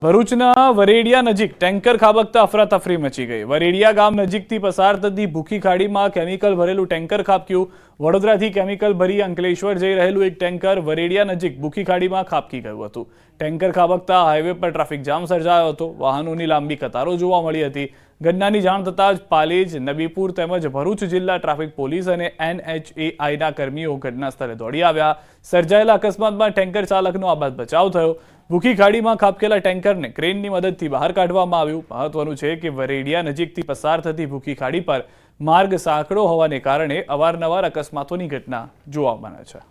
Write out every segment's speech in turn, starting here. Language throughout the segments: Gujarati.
ભરૂચના વરેડિયા નજીક ટેન્કર ખાબકતા અફરાતફરી મચી ગઈ। વરેડિયા ગામ નજીકથી પસાર થતી ભૂખી ખાડીમાં કેમિકલ ભરેલું ટેન્કર ખાબક્યું। વડોદરાથી કેમિકલ ભરી અંકલેશ્વર જઈ રહેલું એક ટેન્કર વરેડિયા નજીક ભૂખી ખાડીમાં ખાબકી ગયું હતું। ટેન્કર ખાબકતા હાઈવે પર ટ્રાફિક જામ સર્જાયો હતો। વાહનોની લાંબી કતારો જોવા મળી હતી। ઘટનાની જાણ થતાં જ પાલેજ, નબીપુર તેમજ ભરૂચ જિલ્લા ટ્રાફિક પોલીસ અને NHAIના કર્મીઓ ઘટના સ્થળે દોડી આવ્યા। સર્જાયેલા અકસ્માતમાં ટેન્કર ચાલકનો આબાદ બચાવ થયો। ભૂખી ખાડીમાં ખાબકેલા ટેન્કરને ક્રેનની મદદથી બહાર કાઢવામાં આવ્યું। મહત્વનું છે કે વરેડિયા નજીકથી પસાર થતી ભૂખી ખાડી પર માર્ગ સાંકડો હોવાને કારણે અવારનવાર અકસ્માતોની ઘટના જોવા મળે છે।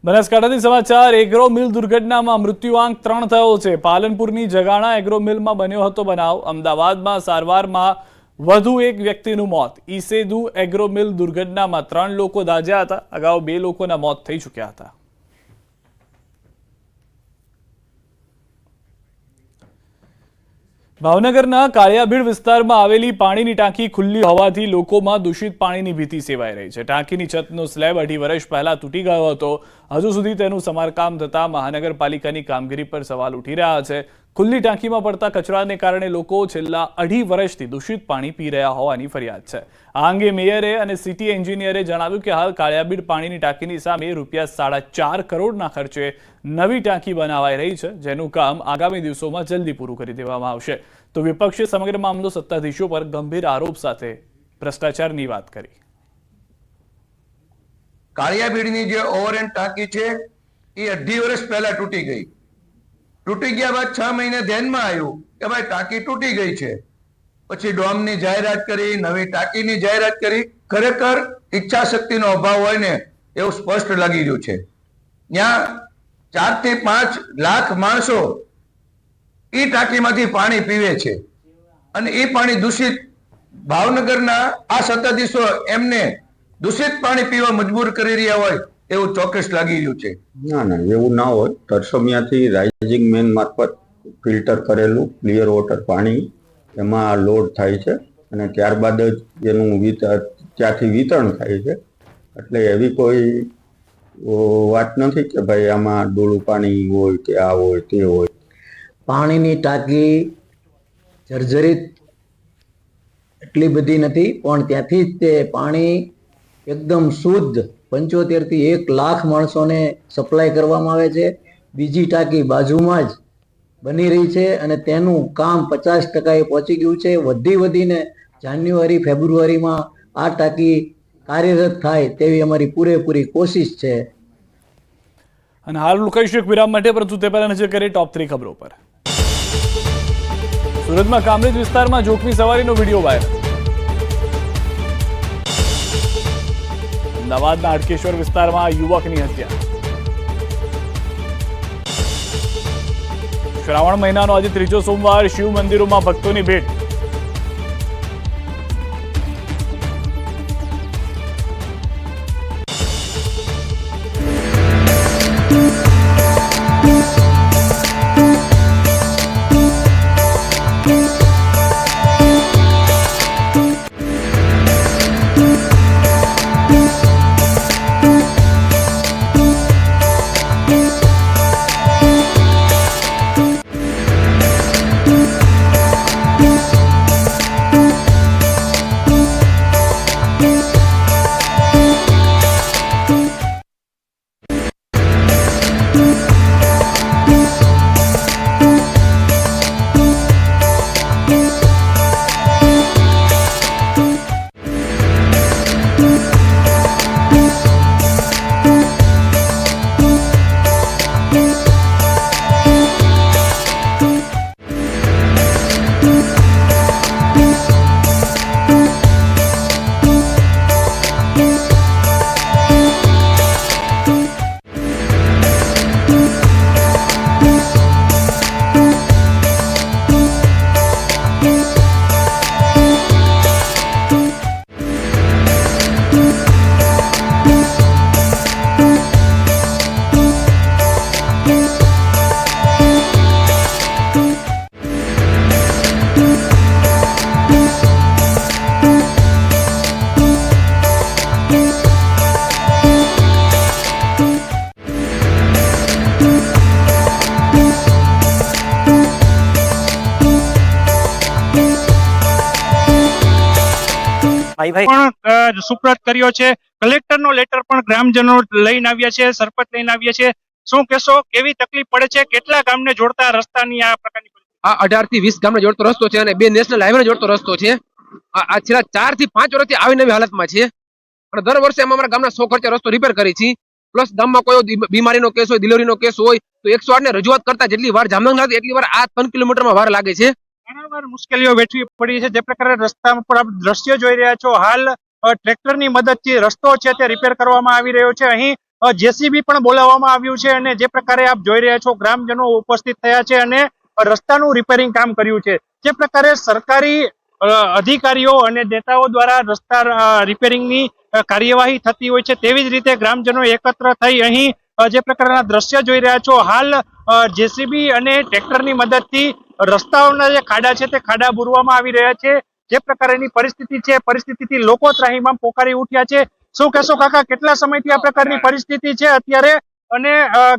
બનાસકાંઠાથી સમાચાર। એગ્રો મિલ દુર્ઘટનામાં મૃત્યુઆંક 3 થયો છે। પાલનપુરની જગાણા એગ્રો મિલમાં બન્યો હતો બનાવ। અમદાવાદમાં સારવારમાં વધુ એક વ્યક્તિનું મોત। ઈસેદુ એગ્રો મિલ દુર્ઘટનામાં 3 લોકો દાઝ્યા હતા। અગાઉ 2 લોકોના મોત થઈ ચૂક્યા હતા। ભાવનગરના કાળિયાભીડ વિસ્તારમાં આવેલી પાણીની ટાંકી ખુલ્લી હોવાથી લોકોમાં દૂષિત પાણીની ભીતિ સેવાઈ રહી છે। ટાંકીની છતનો સ્લેબ 2.5 વર્ષ પહેલા તૂટી ગયો હતો। હજુ સુધી તેનું સમારકામ થતાં મહાનગરપાલિકાની કામગીરી પર સવાલ ઉઠી રહ્યા છે। ખુલ્લી ટાંકીમાં પડતા કચરાને કારણે લોકો છેલ્લા 2.5 વર્ષથી દૂષિત પાણી પી રહ્યા હોવાની ફરિયાદ છે। આ અંગે મેયરે અને સિટી એન્જિનિયરે જણાવ્યું કે હાલ કાળિયાભીડ પાણીની ટાંકીની સામે ₹4.5 કરોડના ખર્ચે નવી ટાંકી બનાવાઈ રહી છે, જેનું કામ આગામી દિવસોમાં જલ્દી પૂરું કરી દેવામાં આવશે। તો વિપક્ષે સમગ્ર મામલો સત્તાધીશો પર ગંભીર આરોપ સાથે ભ્રષ્ટાચારની વાત કરી। કાળિયાભીડની જે ઓવરહેડ ટાંકી છે એ 2.5 વર્ષ પહેલા તૂટી ગઈ। તૂટી ગયા બાદ 6 મહિને ધ્યાનમાં આવ્યું કે ભાઈ ટાંકી તૂટી ગઈ છે। પછી ડોમની જાહેરાત કરી, નવી ટાંકીની જાહેરાત કરી। ખરેખર ઈચ્છા શક્તિનો અભાવ હોય ને એવું સ્પષ્ટ લાગી રહ્યું છે। ત્યાં 4 થી 5 લાખ માણસો એ ટાંકીમાંથી પાણી પીવે છે અને એ પાણી દૂષિત, ભાવનગરના આ સત્તાધીશો એમને દૂષિત પાણી પીવા મજબૂર કરી રહ્યા હોય એવું ચોક્કસ લાગી રહ્યું છે। ના એવું ના હોય। તરસમિયાથી રાઇઝિંગ મેન મારફત ફિલ્ટર કરેલું ક્લિયર વોટર પાણી એમાં લોડ થાય છે અને ત્યારબાદ જ એનું ત્યાંથી વિતરણ થાય છે। એટલે એવી કોઈ વાત નથી કે ભાઈ આમાં ડોળું પાણી હોય કે આ હોય તે હોય। પાણીની ટાંકી જર્જરિત એટલી બધી નથી, પણ ત્યાંથી જ તે પાણી એકદમ શુદ્ધ 75 થી 1 લાખ માણસોને સપ્લાય કરવામાં આવે છે। બીજી ટાંકી બાજુમાં જ બની રહી છે અને તેનું કામ 50% પહોંચી ગયું છે। વધીને જાન્યુઆરી ફેબ્રુઆરીમાં આ ટાંકી કાર્યરત થાય તેવી અમારી પૂરેપૂરી કોશિશ છે। અને હાલ રોકાઈશું એક વિરામ માટે, પરંતુ તે પહેલા નજર કરીએ ટોપ 3 ખબરો પર। સુરતમાં કામરેજ વિસ્તારમાં જોખમી સવારીનો વિડીયો વાયરલ। અમદાવાદના હાટકેશ્વર વિસ્તારમાં યુવકની હત્યા। શ્રાવણ મહિનાનો આજે 3જો સોમવાર, શિવ મંદિરોમાં ભક્તોની ભેટ। પણ સુપ્રત કર્યો છે. કલેક્ટરનો લેટર પણ ગ્રામજનો લઈને આવ્યા છે, સરપંચ લઈને આવ્યા છે. શું કહેશો, કેવી તકલીફ પડે છે? કેટલા ગામને જોડતા રસ્તાની આ પ્રકારની આ 18 થી 20 ગામને જોડતો રસ્તો છે અને 2 નેશનલ હાઈવે જોડતો રસ્તો છે. આ છેલ્લા 4 થી 5 વર્ષથી આવી નવી હાલતમાં છે અને દર વર્ષે અમે અમારા ગામના 100 ખર્ચે રસ્તો રિપેર કરી છે. પ્લસ ગામમાં કોઈ બીમારીનો કેસ હોય, ડિલિવરીનો કેસ હોય તો 108 ને રજૂઆત કરતા જેટલી વાર જામનગર લાગે એટલી વાર આ 3 કિલોમીટરમાં વાર લાગે છે. ઘણા વાર મુશ્કેલીઓ વેઠવી પડી છે. જે પ્રકારે રસ્તા પર આપ દ્રશ્ય જોઈ રહ્યા છો, હાલ ટ્રેક્ટરની મદદથી રસ્તો છે તે રિપેર કરવામાં આવી રહ્યો છે. અહીં જેસીબી પણ બોલાવવામાં આવ્યું છે અને જે પ્રકારે આપ જોઈ રહ્યા છો, ગ્રામજનો ઉપસ્થિત થયા છે અને રસ્તાનું રિપેરિંગ કામ કર્યું છે. જે પ્રકારે સરકારી અધિકારીઓ અને નેતાઓ દ્વારા રસ્તા રિપેરિંગની કાર્યવાહી થતી હોય છે, તેવી જ રીતે ગ્રામજનો એકત્ર થઈ અહીં જે પ્રકારના દ્રશ્ય જોઈ રહ્યા છો, હાલ જેસીબી અને ટ્રેક્ટરની મદદથી રસ્તાઓના જે ખાડા છે તે ખાડા બુરવામાં આવી રહ્યા છે. જે પ્રકારની પરિસ્થિતિ છે, પરિસ્થિતિથી લોકો ત્રાહિમામ પોકારી ઉઠ્યા છે. શું કહેશો કાકા, કેટલા સમયથી આ પ્રકારની પરિસ્થિતિ છે અત્યારે અને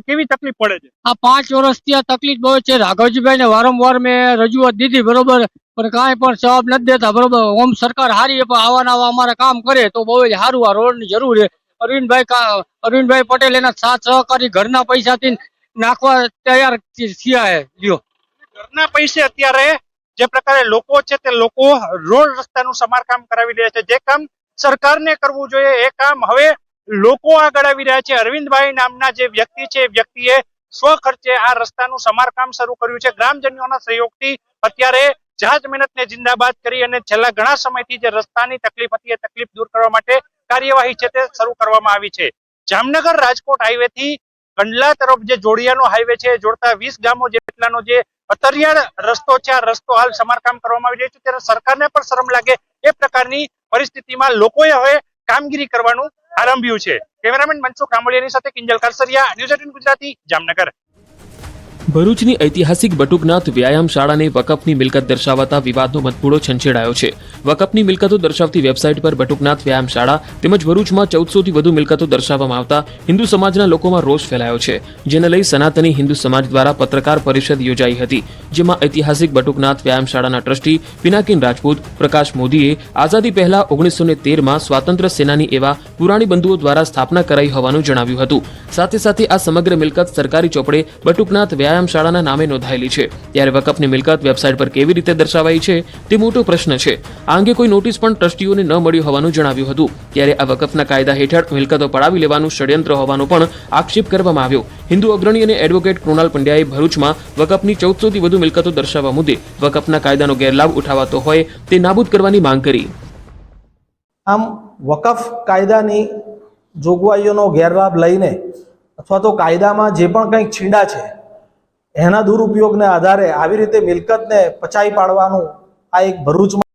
કેવી તકલીફ પડે છે? આ 5 વર્ષથી આ તકલીફ બહુ છે. રાઘવજીભાઈ ને વારંવાર મેં રજૂઆત દીધી, બરોબર, પણ કાંઈ પણ જવાબ નથી દેતા, બરોબર. ઓમ સરકાર હારી પણ આવા અમારે કામ કરે તો બહુ જ સારું. આ રોડ ની જરૂર છે. અરવિંદભાઈ પટેલ એના સાથ સહકારી ઘરના પૈસાથી નાખવા તૈયાર થયા છે. લ્યો, ઘરના પૈસે અત્યારે જે પ્રકારે લોકો છે તે લોકો રોડ રસ્તાનું સમારકામ કરાવી રહ્યા છે. જે કામ સરકારને કરવું જોઈએ એ કામ હવે લોકો આગળ આવી રહ્યા છે. અરવિંદભાઈ નામના જે વ્યક્તિ છે, વ્યક્તિએ સ્વખર્ચે આ રસ્તાનું સમારકામ શરૂ કર્યું છે. ગ્રામજનોના સહયોગથી અત્યારે જાત મહેનતને જિંદાબાદ કરી અને છેલ્લા ઘણા સમયથી જે રસ્તાની તકલીફ હતી એ તકલીફ દૂર કરવા માટે કાર્યવાહી છે તે શરૂ કરવામાં આવી છે. જામનગર રાજકોટ હાઈવે થી કંડલા તરફ જે જોડિયાનો હાઈવે છે, જોડતા 20 ગામો જેટલાનો જે અતરિયાળ રસ્તો છે, આ રસ્તો હાલ સમારકામ કરવામાં આવી રહ્યો છે. ત્યારે સરકારને પણ શરમ લાગે એ પ્રકારની પરિસ્થિતિમાં લોકોએ હવે કામગીરી કરવાનું આરંભ્યું છે. કેમેરામેન મનસુખ કામળિયાની સાથે કિંજલ કારસરિયા, ન્યૂઝ 18 ગુજરાતી, જામનગર. ભરૂચની ઐતિહાસિક બટુકનાથ વ્યાયામ શાળાને વકફની મિલકત દર્શાવતા વિવાદનો મતપૂડો છંછેડાયો છે. વકફની મિલકતો દર્શાવતી વેબસાઇટ પર બટુકનાથ વ્યાયામ શાળા તેમજ ભરૂચમાં 1400થી વધુ મિલકતો દર્શાવવામાં આવતા હિન્દુ સમાજના લોકોમાં રોષ ફેલાયો છે. જેને લઈ સનાતની હિન્દુ સમાજ દ્વારા પત્રકાર પરિષદ યોજાઈ હતી, જેમાં ઐતિહાસિક બટુકનાથ વ્યાયામ શાળાના ટ્રસ્ટી પિનાકીન રાજપૂત પ્રકાશ મોદીએ આઝાદી પહેલા 1913માં સ્વાતંત્ર્ય સેનાની એવા પુરાણી બંધુઓ દ્વારા સ્થાપના કરાઈ હોવાનું જણાવ્યું હતું. સાથે સાથે આ સમગ્ર મિલકત સરકારી ચોપડે બટુકનાથ વ્યાયામ શાળાના નામે નોંધાયેલી છે. ત્યારે વકફની મિલકત વેબસાઇટ પર કેવી રીતે દર્શાવાઈ છે તે મોટો પ્રશ્ન છે. આ અંગે કોઈ નોટિસ પણ ટ્રસ્ટીઓને ન મળી હોવાનું જણાવ્યું હતું. ત્યારે આ વકફના કાયદા હેઠળ મિલકતો પડાવી લેવાનું ષડયંત્ર હોવાનો પણ આક્ષેપ કરવામાં આવ્યો. હિન્દુ અગ્રણી અને એડવોકેટ કૃણાલ પંડ્યાએ ભરૂચમાં વકફની 1400થી વધુ મિલકતો દર્શાવવા મુદ્દે વકફના કાયદાનો ગેરલાભ ઉઠાવાતો હોય તે નાબૂદ કરવાની માંગ કરી. આમ વકફ કાયદાની જોગવાઈઓનો ગેરલાભ લઈને અથવા તો કાયદામાં જે પણ કંઈક છીંડા છે એના દુરુપયોગને આધારે આવી રીતે મિલકતને પચાવી પાડવાનું આ એક ભરૂચમાં